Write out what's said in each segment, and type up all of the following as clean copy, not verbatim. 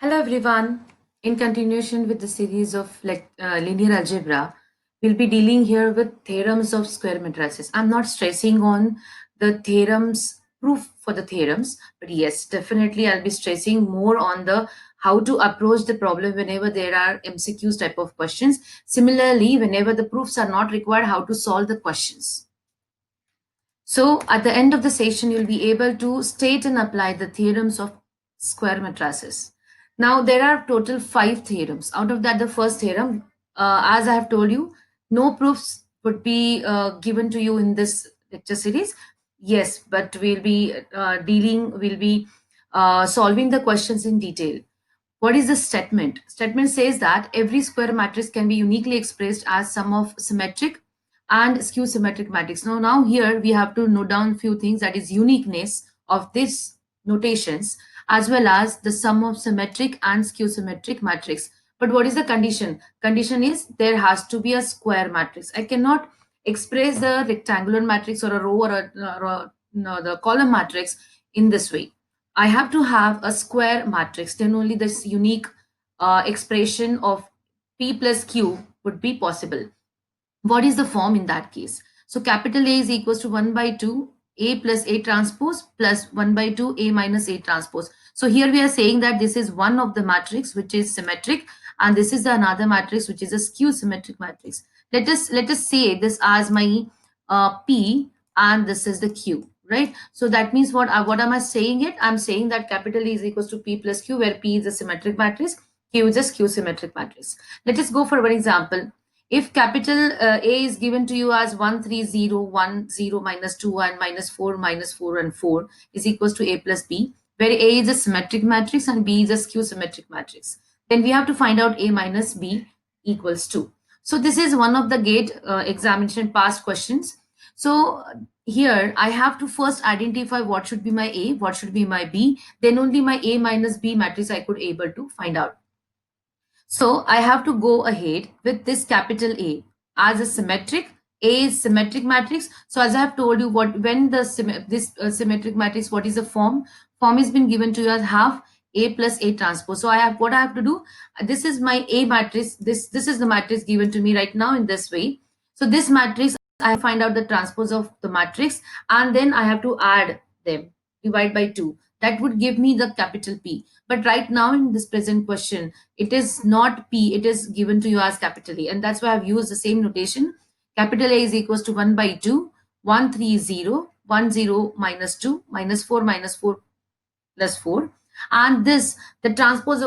Hello everyone. In continuation with the series of linear algebra, we'll be dealing here with theorems of square matrices. I'm not stressing on the theorems, proof for the theorems, but yes, definitely I'll be stressing more on the how to approach the problem whenever there are MCQs type of questions. Similarly, whenever the proofs are not required, how to solve the questions. So at the end of the session, you'll be able to state and apply the theorems of square matrices. Now there are total 5 theorems. Out of that, the first theorem, as I have told you, no proofs would be given to you in this lecture series. Yes, but we'll be solving the questions in detail. What is the statement? Statement says that every square matrix can be uniquely expressed as sum of symmetric and skew symmetric matrix. Now here we have to note down a few things, that is uniqueness of these notations as well as the sum of symmetric and skew symmetric matrix. But what is the condition? Condition is there has to be a square matrix. I cannot express the rectangular matrix or a row or the column matrix in this way. I have to have a square matrix, then only this unique expression of P plus Q would be possible. What is the form in that case? So capital A is equals to 1 by 2 A plus A transpose plus 1 by 2 A minus A transpose. So here we are saying that this is one of the matrix which is symmetric, and this is another matrix which is a skew symmetric matrix. Let us say this as my P and this is the Q, right? So that means what am I saying it? I'm saying that capital E is equals to P plus Q, where P is a symmetric matrix, Q is a skew symmetric matrix. Let us go for one example. If capital A is given to you as 1, 3, 0, 1, 0, minus 2, and minus 4, and 4 is equals to A plus B, where A is a symmetric matrix and B is a skew symmetric matrix, then we have to find out A minus B equals 2. So this is one of the GATE examination past questions. So here I have to first identify what should be my A, what should be my B, then only my A minus B matrix I could able to find out. So I have to go ahead with this capital A as a symmetric. A is symmetric matrix. So as I have told you, what when the symmetric matrix, what is the form? Form has been given to you as half A plus A transpose. So what I have to do. This is my A matrix. This is the matrix given to me right now in this way. So this matrix, I find out the transpose of the matrix, and then I have to add them, divide by 2. That would give me the capital P. But right now in this present question, it is not P, it is given to you as capital A. And that's why I've used the same notation. Capital A is equals to 1 by 2, 1, 3, 0, 1, 0, minus 2, minus 4 plus 4. And this, the transpose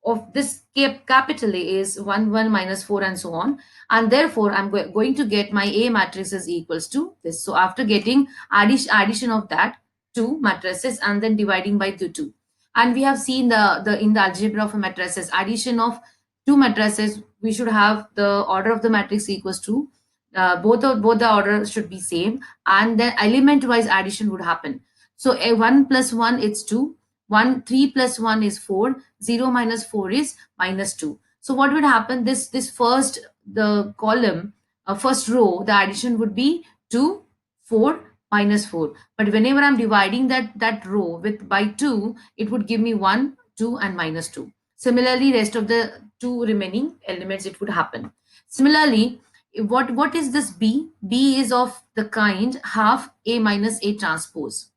of this capital A is 1, 1, minus 4, and so on. And therefore, I'm going to get my A matrix is equals to this. So after getting addition of that, 2 matrices and then dividing by the 2. And we have seen the in the algebra of matrices, addition of 2 matrices, we should have the order of the matrix equals to both the order should be same, and then element wise addition would happen. So a 1 plus 1 is 2, 1 3 plus 1 is 4, 0 minus 4 is minus 2. So what would happen, this first the column, first row, the addition would be 2, 4, minus 4. But whenever I'm dividing that row with by 2, it would give me 1, 2, and minus 2. Similarly, rest of the 2 remaining elements, it would happen. Similarly, what is this B? B is of the kind half A minus A transpose.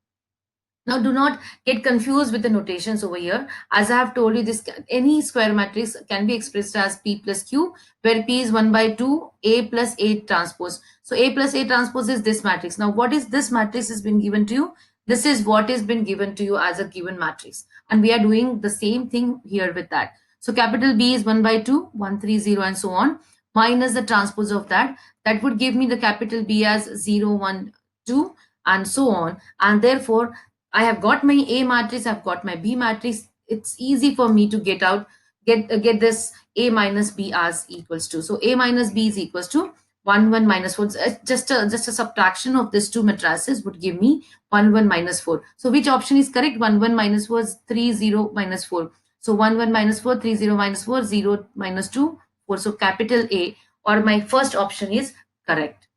Now, do not get confused with the notations over here. As I have told you, this any square matrix can be expressed as P plus Q, where P is 1 by 2 A plus A transpose. So A plus A transpose is this matrix. Now, what is this matrix has been given to you? This is what has been given to you as a given matrix. And we are doing the same thing here with that. So capital B is 1 by 2, 1, 3, 0, and so on, minus the transpose of that. That would give me the capital B as 0, 1, 2, and so on. And therefore, I have got my A matrix, I've got my B matrix. It's easy for me to get this A minus B as equals to. So A minus B is equals to 1, 1, minus 4. Just a subtraction of these two matrices would give me 1, 1, minus 4. So which option is correct? 1, 1, minus 4 is 3, 0, minus 4. So 1, 1, minus 4, 3, 0, minus 4, 0, minus 2, 4. So capital A, or my first option, is correct.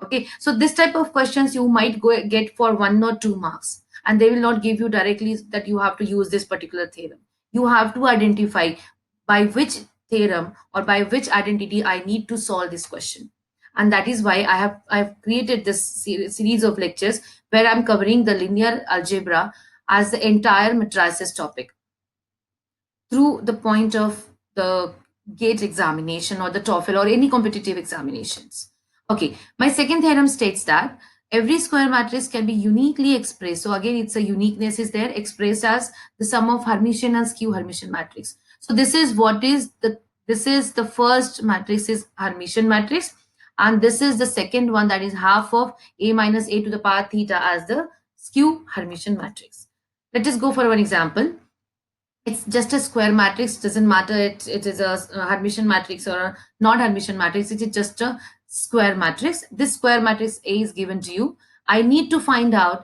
Okay, so this type of questions you might get for 1 or 2 marks, and they will not give you directly that you have to use this particular theorem. You have to identify by which theorem or by which identity I need to solve this question. And that is why I've created this series of lectures where I'm covering the linear algebra as the entire matrices topic through the point of the GATE examination or the TOEFL or any competitive examinations. Okay, my second theorem states that every square matrix can be uniquely expressed. So again, it's a uniqueness is there expressed as the sum of Hermitian and skew Hermitian matrix. So this is the first matrix is Hermitian matrix, and this is the second one, that is half of a minus a to the power theta as the skew Hermitian matrix. Let us go for one example. It's just a square matrix, doesn't matter it is a Hermitian matrix or a not Hermitian matrix, it is just a square matrix. This square matrix A is given to you. I need to find out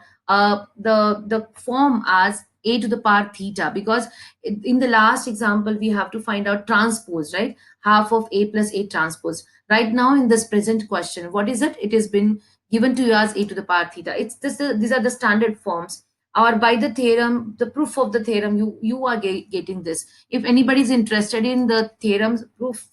the form as a to the power theta, because in the last example we have to find out transpose, right? Half of a plus a transpose. Right now in this present question, what is it? It has been given to you as a to the power theta. It's this, these are the standard forms, or by the theorem, the proof of the theorem, you are getting this. If anybody is interested in the theorem's proof,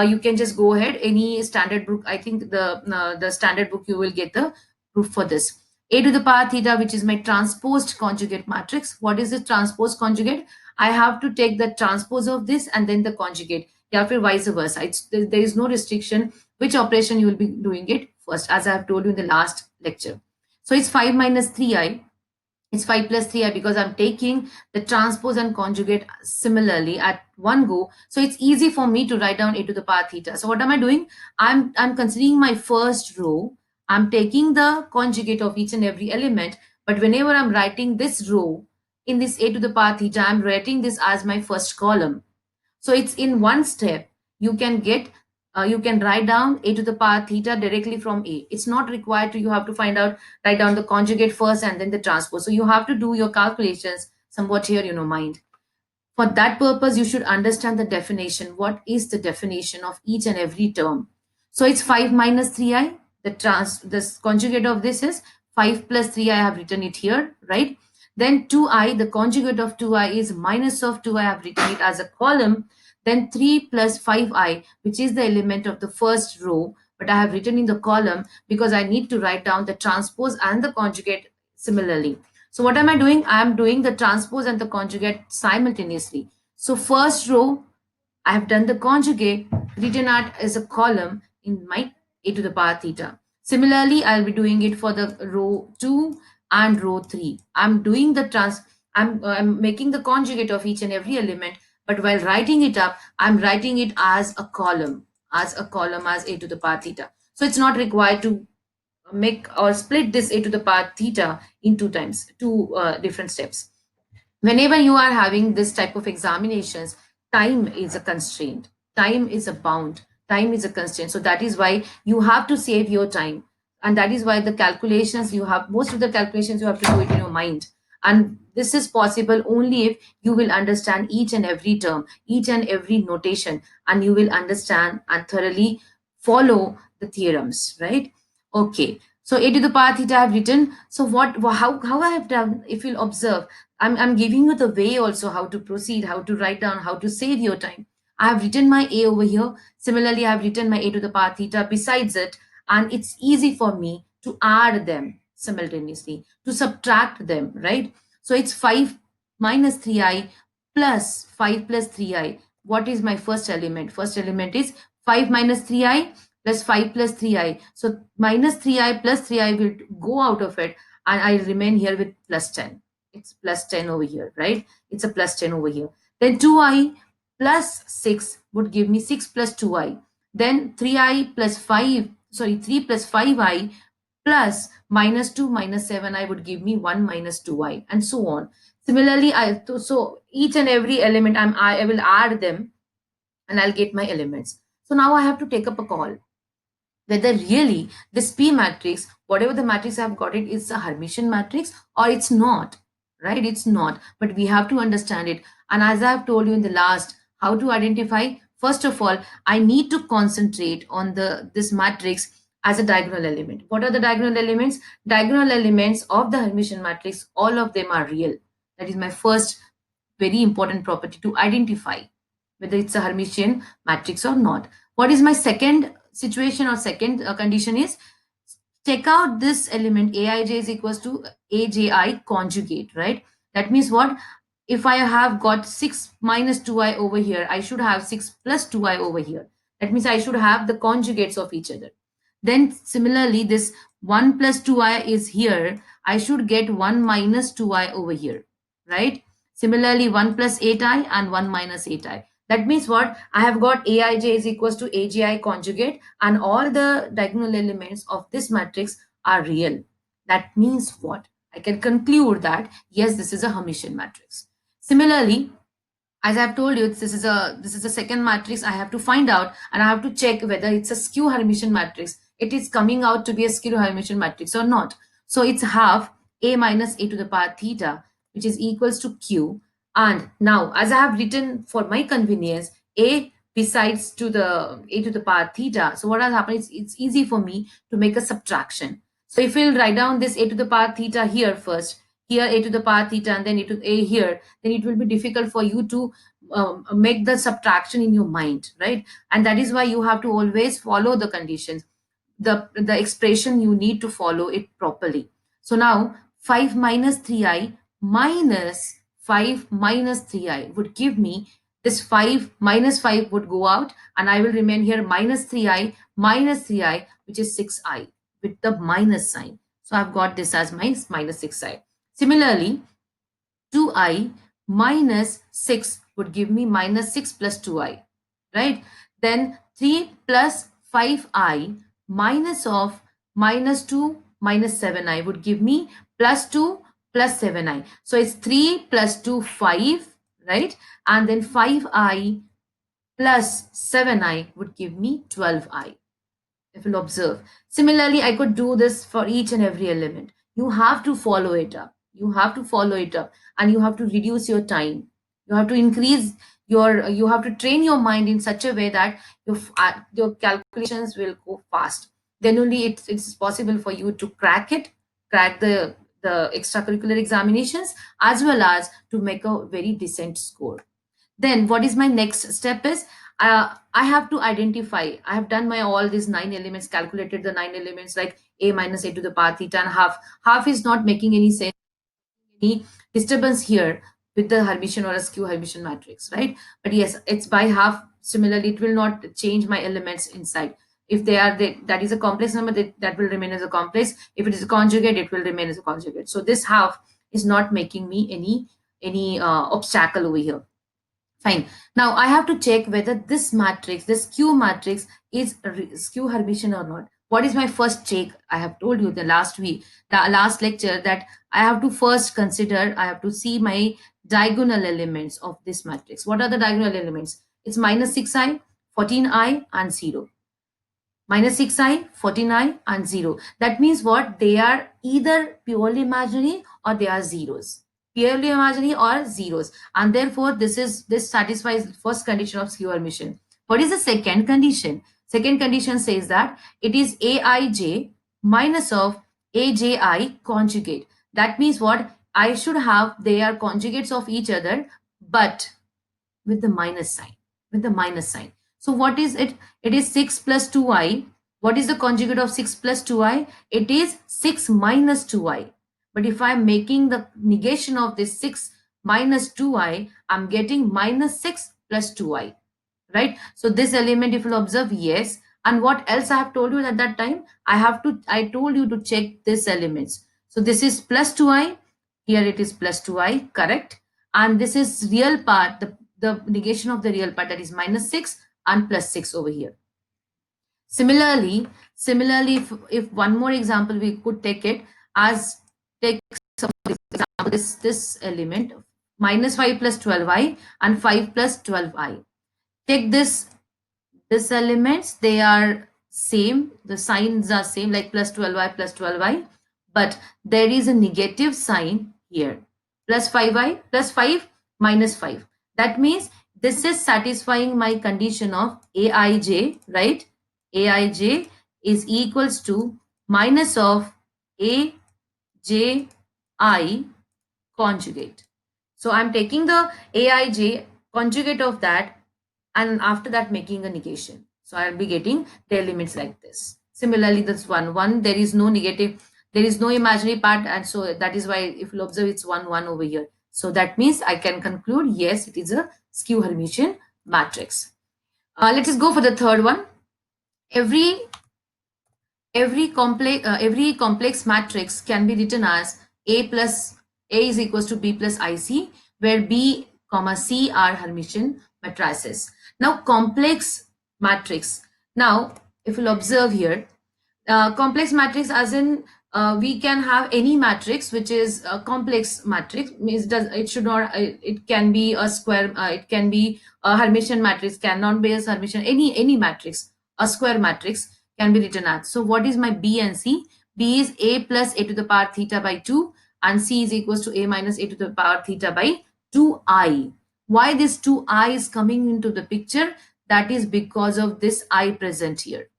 you can just go ahead any standard book. I think the standard book you will get the proof for this. A to the power theta, which is my transposed conjugate matrix. What is the transposed conjugate? I have to take the transpose of this and then the conjugate, yeah, for vice versa. There is no restriction which operation you will be doing it first, as I have told you in the last lecture. So it's 5 minus 3i. It's 5 plus 3i because I'm taking the transpose and conjugate similarly at one go. So it's easy for me to write down a to the power theta. So what am I doing? I'm considering my first row. I'm taking the conjugate of each and every element. But whenever I'm writing this row in this a to the power theta, I'm writing this as my first column. So it's in one step. You can get, you can write down a to the power theta directly from a. It's not required to, you have to find out, write down the conjugate first and then the transpose. So you have to do your calculations somewhat here in your mind. For that purpose, you should understand the definition. What is the definition of each and every term? So it's 5 minus 3i. This conjugate of this is 5 plus 3i. I have written it here, right? Then 2i, the conjugate of 2i is minus of 2i. I have written it as a column. Then 3 plus 5i, which is the element of the first row, but I have written in the column because I need to write down the transpose and the conjugate similarly. So what am I doing? I am doing the transpose and the conjugate simultaneously. So first row, I have done the conjugate, written out as a column in my a to the power theta. Similarly, I'll be doing it for the row 2 and row 3. I'm making the conjugate of each and every element, but while writing it up, I'm writing it as a column, as a to the power theta. So it's not required to make or split this a to the power theta in two different steps. Whenever you are having this type of examinations, time is a constraint, time is a bound, time is a constraint. So that is why you have to save your time, and that is why the calculations you have, most of the calculations you have to do it in your mind. And this is possible only if you will understand each and every term, each and every notation, and you will understand and thoroughly follow the theorems, right? Okay, so a to the power theta I have written. So how I have done, if you'll observe, I'm giving you the way also how to proceed, how to write down, how to save your time. I have written my a over here. Similarly, I have written my a to the power theta besides it, and it's easy for me to add them simultaneously, to subtract them, right? So it's 5 minus 3i plus 5 plus 3i. What is my first element? First element is 5 minus 3i plus 5 plus 3i. So minus 3i plus 3i will go out of it, and I remain here with plus 10. It's plus 10 over here, right? It's a plus 10 over here. Then 2i plus 6 would give me 6 plus 2i. Then 3i plus 5, sorry, 3 plus 5i plus minus 2 minus 7i would give me 1 minus 2i, and so on. Similarly, so each and every element I will add them and I'll get my elements. So now I have to take up a call whether really this P matrix, whatever the matrix I've got it, is a Hermitian matrix or it's not, right? It's not, but we have to understand it. And as I've told you in the last, how to identify, first of all, I need to concentrate on this matrix as a diagonal element. What are the diagonal elements? Diagonal elements of the Hermitian matrix, all of them are real. That is my first very important property to identify whether it's a Hermitian matrix or not. What is my second situation or second condition is, check out this element aij is equals to aji conjugate, right? That means what? If I have got 6 minus 2i over here, I should have 6 plus 2i over here. That means I should have the conjugates of each other. Then similarly, this 1 plus 2i is here. I should get 1 minus 2i over here, right? Similarly, 1 plus 8i and 1 minus 8i. That means what? I have got aij is equals to agi conjugate, and all the diagonal elements of this matrix are real. That means what? I can conclude that yes, this is a Hermitian matrix. Similarly, as I've told you, this is a second matrix. I have to find out and I have to check whether it's a skew Hermitian matrix. It is coming out to be a skew Hermitian matrix or not. So it's half a minus a to the power theta, which is equals to q. And now, as I have written for my convenience, a besides to the a to the power theta. So what has happened is it's easy for me to make a subtraction. So if we'll write down this a to the power theta here first, here a to the power theta, and then a to a here, then it will be difficult for you to make the subtraction in your mind, right? And that is why you have to always follow the conditions, the expression. You need to follow it properly. So now 5 minus 3i minus 5 minus 3i would give me this 5 minus 5 would go out, and I will remain here minus 3i, which is 6i with the minus sign. So I've got this as my minus 6i. Similarly, 2i minus 6 would give me minus 6 plus 2i, right? Then 3 plus 5i minus of minus 2 minus 7i would give me plus 2 plus 7i. So it's 3 plus 2, 5, right? And then 5i plus 7i would give me 12i. If you'll observe. Similarly, I could do this for each and every element. You have to follow it up. You have to follow it up, and you have to reduce your time. You have to increase you have to train your mind in such a way that your calculations will go fast. Then only it's possible for you to crack the extracurricular examinations, as well as to make a very decent score. Then what is my next step is, I have to identify. I have done my all these 9 elements, calculated the 9 elements like a minus a to the power theta and half is not making any sense, any disturbance here with the Hermitian or a skew Hermitian matrix, right? But yes, it's by half. Similarly, it will not change my elements inside. If that is a complex number, that will remain as a complex. If it is a conjugate, it will remain as a conjugate. So this half is not making me any obstacle over here. Fine. Now I have to check whether this matrix, this Q matrix, is skew Hermitian or not. What is my first check? I have told you the last last lecture, that I have to first consider, I have to see my diagonal elements of this matrix. What are the diagonal elements? It's minus 6i, 14i, and 0. Minus 6i, 14i, and 0. That means what? They are either purely imaginary or they are zeros. Purely imaginary or zeros. And therefore, this satisfies the first condition of skew Hermitian. What is the second condition? Second condition says that it is aij minus of aji conjugate. That means what? I should have, they are conjugates of each other, but with the minus sign. With the minus sign. So what is it? It is 6 plus 2i. What is the conjugate of 6 plus 2i? It is 6 minus 2i. But if I'm making the negation of this 6 minus 2i, I'm getting minus 6 plus 2i, right? So this element, if you'll observe, yes. And what else I have told you at that time? I told you to check this elements. So this is plus 2i. Here it is plus 2i, correct? And this is real part, the negation of the real part, that is minus 6 and plus 6 over here. Similarly, if one more example we could take it as, take some example, this element minus 5 plus 12i and 5 plus 12i. Take this elements, they are same, the signs are same, like plus 12i, but there is a negative sign here, plus 5i, plus 5 minus 5. That means this is satisfying my condition of aij, right? Aij is equals to minus of aji conjugate. So I'm taking the Aij conjugate of that, and after that making a negation. So I'll be getting the elements like this. Similarly, this one, there is no negative, there is no imaginary part, and so that is why if you observe it's 1 1 over here. So that means I can conclude yes, it is a skew Hermitian matrix. Let us go for the third one. Every every complex matrix can be written as A is equals to B plus IC, where B comma C are Hermitian matrices. Now complex matrix. Now if you'll observe here, complex matrix as in we can have any matrix which is a complex matrix, means does it should not it can be a square, it can be a Hermitian matrix, cannot be a Hermitian, any matrix, a square matrix can be written as. So what is my B and C? B is A plus A to the power theta by 2, and C is equals to A minus A to the power theta by 2I. Why this 2I is coming into the picture? That is because of this I present here.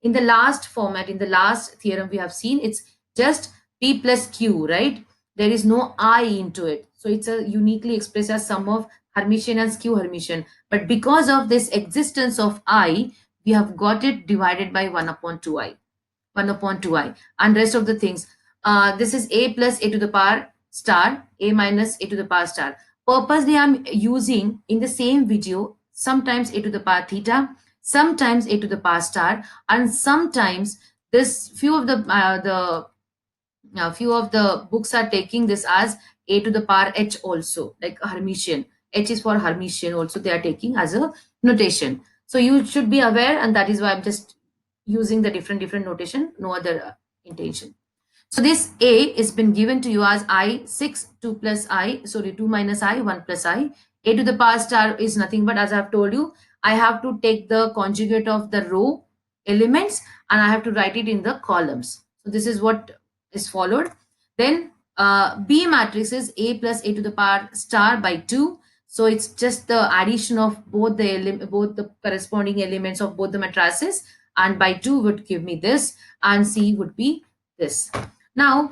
In the last format, in the last theorem we have seen, it's just P plus Q, right? There is no I into it. So it's a uniquely expressed as sum of Hermitian and skew Hermitian. But because of this existence of I, we have got it divided by 1 upon 2I. 1 upon 2I. And rest of the things. This is A plus A to the power star, A minus A to the power star. Purposely I'm using in the same video, sometimes A to the power theta, sometimes A to the power star, and sometimes this few of the books are taking this as A to the power H also, like Hermitian. H is for Hermitian also, they are taking as a notation. So you should be aware, and that is why I'm just using the different notation, no other intention. So this A is been given to you as I 6 2 plus I, sorry, 2 minus I 1 plus I. A to the power star is nothing but, as I have told you, I have to take the conjugate of the row elements and I have to write it in the columns. So this is what is followed. Then B matrix is A plus A to the power star by 2. So it's just the addition of both the corresponding elements of both the matrices, and by 2 would give me this, and C would be this. Now,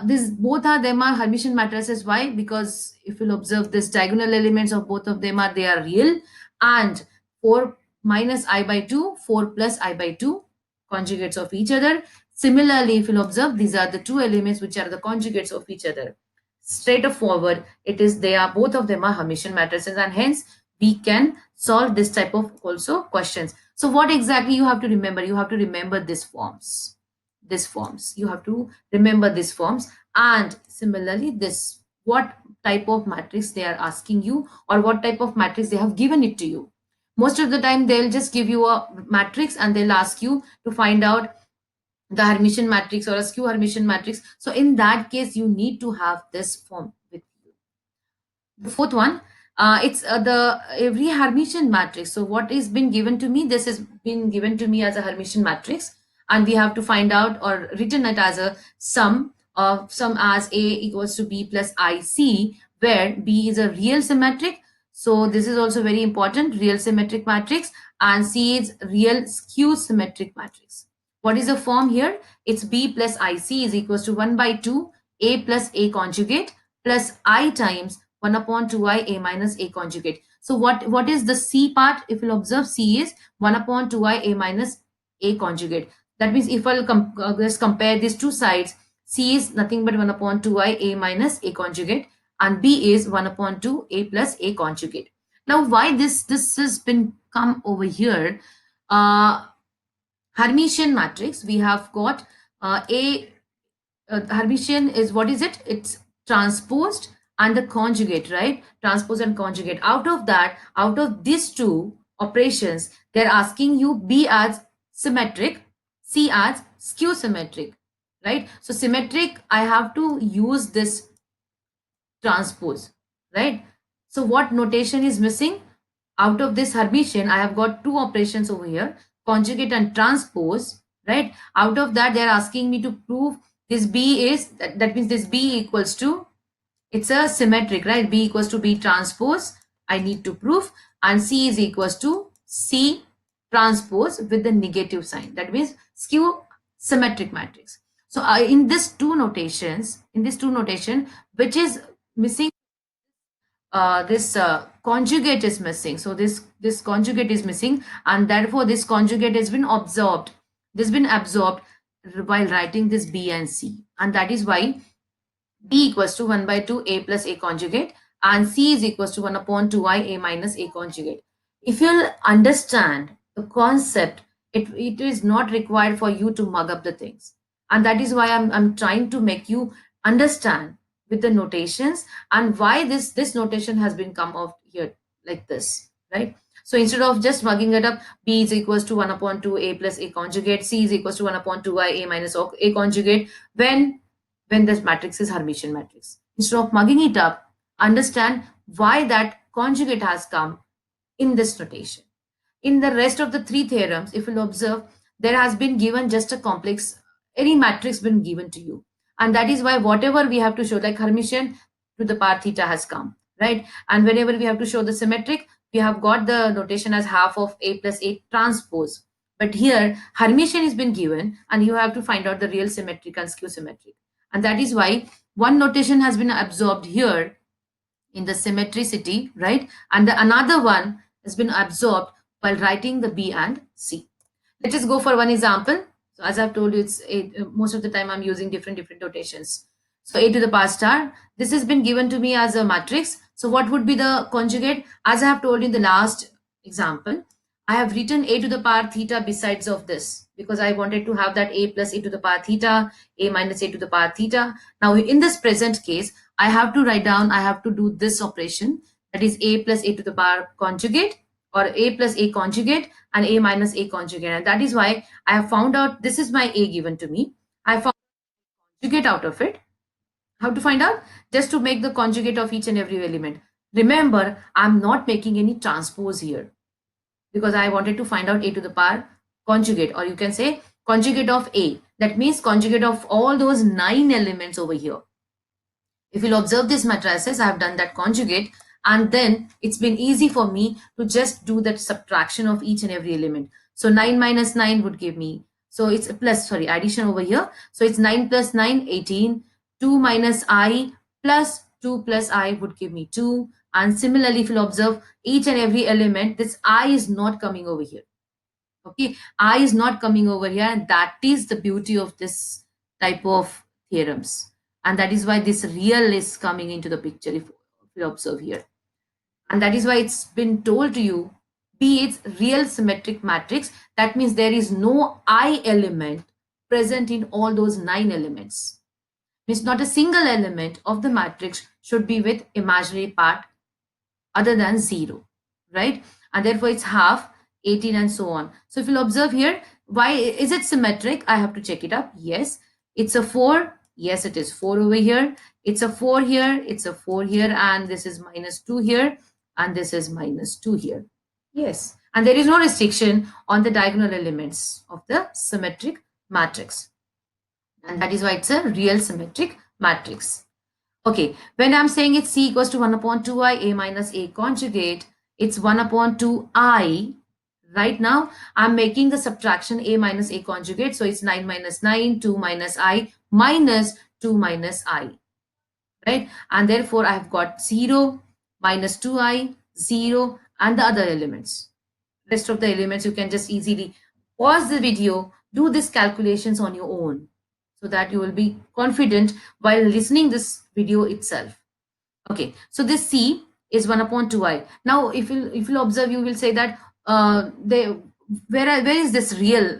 this both are them are Hermitian matrices. Why? Because if you'll observe, this diagonal elements of both of them are, they are real, and 4 minus I by 2, 4 plus I by 2, conjugates of each other. Similarly, if you'll observe, these are the two elements which are the conjugates of each other. Straightforward, it is, they are, both of them are Hermitian matrices, and hence we can solve this type of also questions. So what exactly you have to remember? You have to remember these forms. You have to remember these forms, and similarly this, what type of matrix they are asking you, or what type of matrix they have given it to you. Most of the time they'll just give you a matrix and they'll ask you to find out the Hermitian matrix or a skew Hermitian matrix. So in that case you need to have this form with you. The fourth one, it's the every Hermitian matrix. So what is been given to me, this has been given to me as a Hermitian matrix, and we have to find out or written it as a sum of sum as A equals to B plus IC, where B is a real symmetric. So this is also very important, real symmetric matrix, and C is real skew symmetric matrix. What is the form here? It's B plus IC is equals to 1 by 2 A plus A conjugate plus I times 1 upon 2I A minus A conjugate. So what is the C part? If you'll observe, C is 1 upon 2I A minus A conjugate. That means if I'll just compare these two sides, C is nothing but 1 upon 2I A minus A conjugate, and B is 1 upon 2 A plus A conjugate. Now why this has been come over here? Hermitian matrix, we have got Hermitian is, what is it? It's transposed and the conjugate, right? Transpose and conjugate. Out of that, out of these two operations, they're asking you B as symmetric, C as skew symmetric, right? So symmetric, I have to use this transpose, right? So what notation is missing? Out of this Hermitian, I have got two operations over here, conjugate and transpose, right? Out of that, they're asking me to prove this B is, that means this B equals to, it's a symmetric, right? B equals to B transpose, I need to prove, and C is equals to C transpose with the negative sign. That means skew symmetric matrix. So in these two notation, which is missing this conjugate is missing. So this conjugate is missing, and therefore this conjugate has been absorbed. This has been absorbed while writing this B and C, and that is why B equals to 1 by 2 A plus A conjugate, and C is equals to 1 upon 2I A minus A conjugate. If you'll understand the concept, it is not required for you to mug up the things. And that is why I'm trying to make you understand with the notations and why this notation has been come off here like this, right? So instead of just mugging it up, B is equals to 1 upon 2 A plus A conjugate, C is equals to 1 upon 2I A minus A conjugate, when this matrix is Hermitian matrix. Instead of mugging it up, understand why that conjugate has come in this notation. In the rest of the three theorems, if you'll observe, there has been given just a complex, any matrix been given to you. And that is why whatever we have to show, like Hermitian to the power theta has come, right? And whenever we have to show the symmetric, we have got the notation as half of A plus A transpose. But here, Hermitian has been given, and you have to find out the real symmetric and skew symmetric. And that is why one notation has been absorbed here in the symmetricity, right? And the another one has been absorbed while writing the B and C. Let us go for one example. So as I've told you, most of the time I'm using different notations. So A to the power star, this has been given to me as a matrix. So what would be the conjugate? As I have told you in the last example, I have written A to the power theta besides of this because I wanted to have that A plus A to the power theta, A minus A to the power theta. Now in this present case, I have to write down, I have to do this operation, that is A plus A to the power conjugate, or A plus A conjugate and A minus A conjugate. And that is why I have found out this is my A given to me. I found conjugate out of it. How to find out? Just to make the conjugate of each and every element. Remember, I'm not making any transpose here because I wanted to find out A to the power conjugate, or you can say conjugate of A. That means conjugate of all those 9 elements over here. If you'll observe this matrices, I have done that conjugate, and then it's been easy for me to just do that subtraction of each and every element. So 9 minus 9 would give me, so it's a plus, sorry, addition over here. So it's 9 plus 9, 18. 2 minus I plus 2 plus I would give me 2. And similarly, if you'll observe each and every element, this I is not coming over here. Okay, I is not coming over here, and that is the beauty of this type of theorems. And that is why this real is coming into the picture, if you observe here. And that is why it's been told to you, be it real symmetric matrix, that means there is no I element present in all those 9 elements. Means not a single element of the matrix should be with imaginary part other than 0, right? And therefore it's half, 18 and so on. So if you'll observe here, why is it symmetric? I have to check it up. Yes. It's a 4. Yes, it is 4 over here. It's a 4 here. It's a 4 here. And this is minus 2 here. And this is minus 2 here. Yes. And there is no restriction on the diagonal elements of the symmetric matrix. And that is why it's a real symmetric matrix. Okay, when I'm saying it's C equals to 1 upon 2I, A minus A conjugate, it's 1 upon 2I. Right now, I'm making the subtraction A minus A conjugate. So it's 9 minus 9, 2 minus I, minus 2 minus I. Right? And therefore, I've got 0, minus 2I, 0, and the other elements. Rest of the elements, you can just easily pause the video, do these calculations on your own, so that you will be confident while listening this video itself. Okay, so this C is 1 upon 2I. Now, if you'll observe, you will say that where is this real,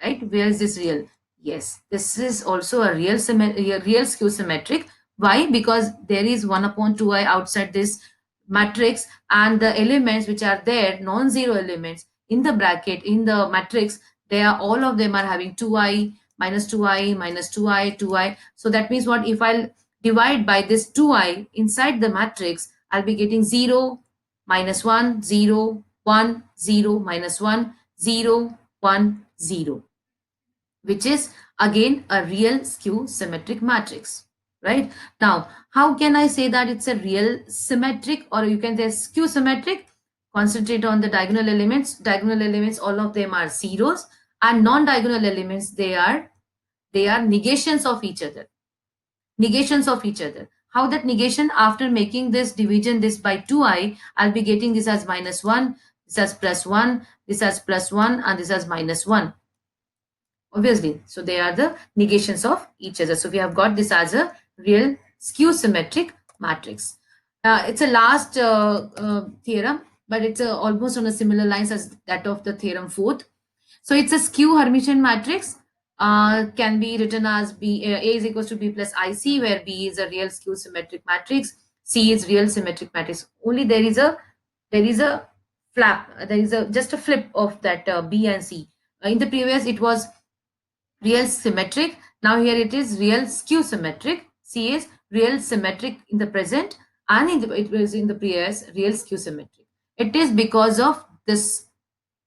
right? Where is this real? Yes, this is also a real skew symmetric. Why? Because there is 1 upon 2I outside this matrix, and the elements which are there, non-zero elements in the bracket, in the matrix, they are, all of them are having 2I, minus 2I, minus 2I, 2I. So that means what? If I'll divide by this 2I inside the matrix, I'll be getting 0, minus 1, 0, 1, 0, minus 1, 0, 1, 0, which is again a real skew symmetric matrix. Right? Now, how can I say that it's a real symmetric, or you can say skew symmetric? Concentrate on the diagonal elements. Diagonal elements, all of them are zeros, and non-diagonal elements, they are negations of each other. Negations of each other. how that negation, after making this division this by 2i, I'll be getting this as -1, this as +1, this as +1, and this as -1. Obviously, so they are the negations of each other. So we have got this as a real skew symmetric matrix. It's a last theorem, but it's almost on a similar lines as that of the theorem fourth. So it's a skew Hermitian matrix. Can be written as A is equals to B plus IC, where B is a real skew symmetric matrix, C is real symmetric matrix. Only there is a flap. There is a just a flip of that B and C. In the previous, it was real symmetric. Now here it is real skew symmetric. C is real symmetric in the present, and it was in the previous real skew symmetric. It is because of this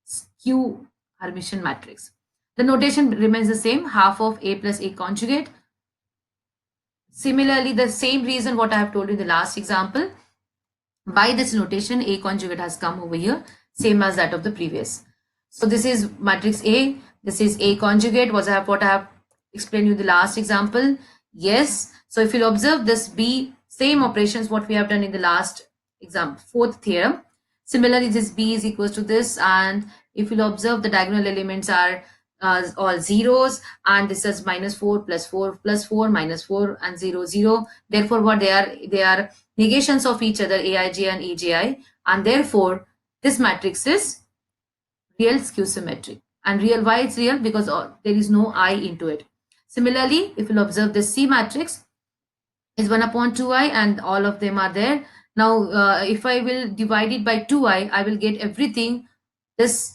skew Hermitian matrix. The notation remains the same, half of A plus A conjugate. Similarly, the same reason what I have told you in the last example, by this notation, A conjugate has come over here, same as that of the previous. So this is matrix A, this is A conjugate, what I have explained you in the last example. Yes, so if you'll observe this B, same operations what we have done in the last example, fourth theorem. Similarly, this B is equals to this, and if you'll observe, the diagonal elements are all zeros, and this is -4 plus 4 plus 4 minus 4 and 0 0. Therefore, what they are negations of each other, Aij and Agi, and therefore this matrix is real skew symmetric. And real, why it's real? Because there is no I into it. Similarly, if you'll observe, this C matrix is 1 upon 2i, and all of them are there. Now, if I will divide it by 2i, I will get everything. This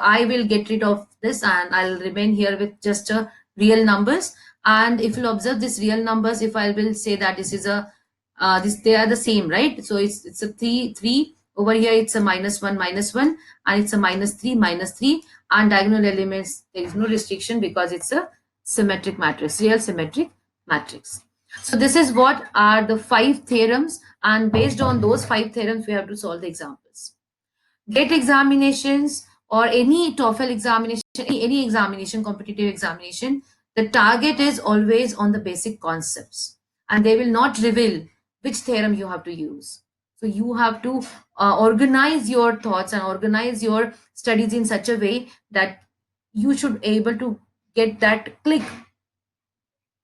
I will get rid of this, and I'll remain here with just real numbers. And if you'll observe this real numbers, if I will say that this is a they are the same, right? So it's a 3 over here. It's a -1 -1, and it's a -3 -3, and diagonal elements, there is no restriction because it's a symmetric matrix, real symmetric matrix. So this is what are the 5 theorems, and based on those 5 theorems, we have to solve the examples. GATE examinations or any TOEFL examination, any examination, competitive examination, the target is always on the basic concepts, and they will not reveal which theorem you have to use. So you have to organize your thoughts and organize your studies in such a way that you should able to get that click.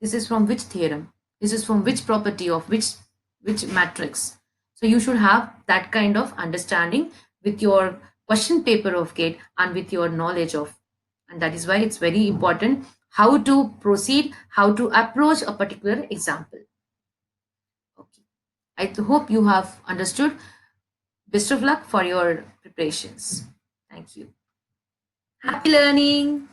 This is from which theorem? This is from which property of which matrix? So you should have that kind of understanding with your question paper of GATE and with your knowledge of, and that is why it's very important how to proceed, how to approach a particular example. Okay, I hope you have understood. Best of luck for your preparations. Thank you. Happy learning.